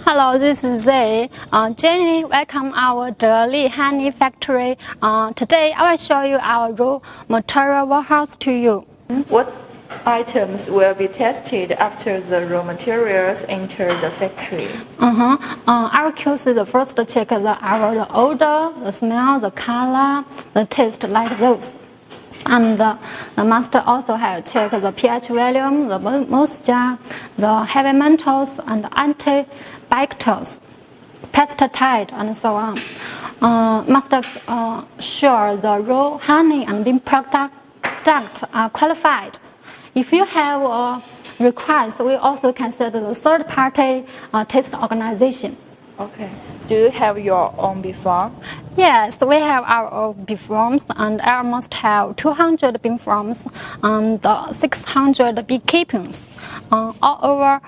Hello, this is Zee Jenny Welcome our DeleeHoney factory. Today I will show you our raw material warehouse to you. What items will be tested after the raw materials enter the factory? Our QC the first check the odor, the smell, the color, the taste like those. And the master also have checked the pH volume, the moisture, the heavy metals and antibiotics, pesticide, and so on. Master sure the raw honey and bean product are qualified. If you have a request, we also consider the third-party test organization. Okay. Do you have your own bee farm? Yes, we have our own bee farms, and I almost have 200 bee farms and 600 beekeepers all over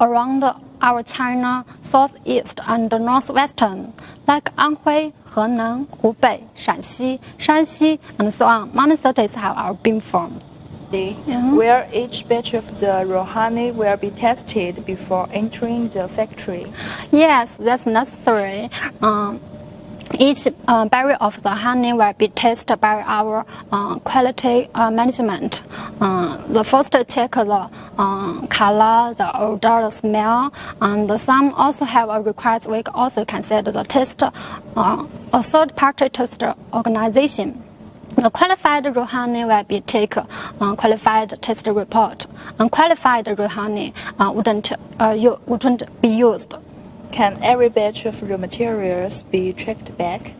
around our China, southeast and northwestern, like Anhui, Henan, Hubei, Shanxi, and so on. Many cities have our bee farms. Where each batch of the raw honey will be tested before entering the factory? Yes, that's necessary. Each barrel of the honey will be tested by our quality management. The first check the color, the odor, the smell, and some also have a request. We also consider the test a third-party test organization. The qualified raw honey will be take qualified test report. Unqualified raw honey wouldn't be used. Can every batch of raw materials be tracked back?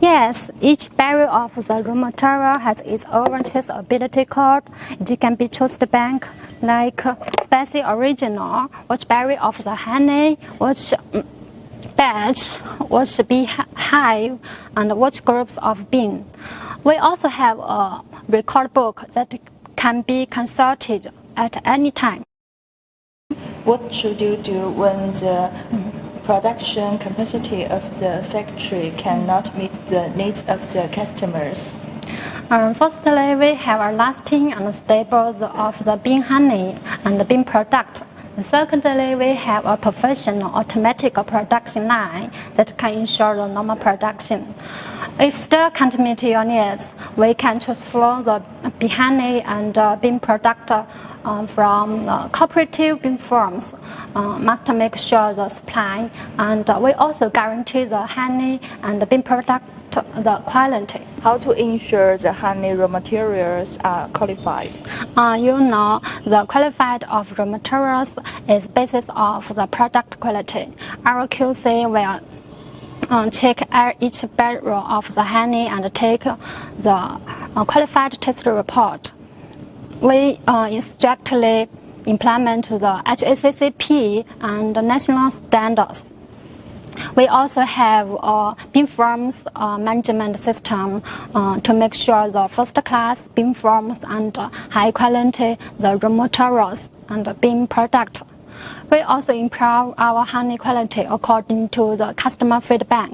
Yes, each barrel of the raw material has its own traceability code. It can be traced back, like species original, which barrel of the honey, which batch, which bee hive, and which groups of bees. We also have a record book that can be consulted at any time. What should you do when the production capacity of the factory cannot meet the needs of the customers? Firstly, we have a lasting and stable of the bean honey and the bean product. Secondly, we have a professional automatic production line that can ensure the normal production. If still can't meet your needs, we can transfer the bee honey and bean product from cooperative bean farms. Must make sure the supply, and we also guarantee the honey and the bean product the quality. How to ensure the honey raw materials are qualified? The qualified of raw materials is basis of the product quality. Our QC will check each barrel of the honey and take the qualified test report. We strictly implement the HACCP and the national standards. We also have a bean farms management system to make sure the first-class bean farms and high quality the raw materials and the bean product. We also improve our honey quality according to the customer feedback.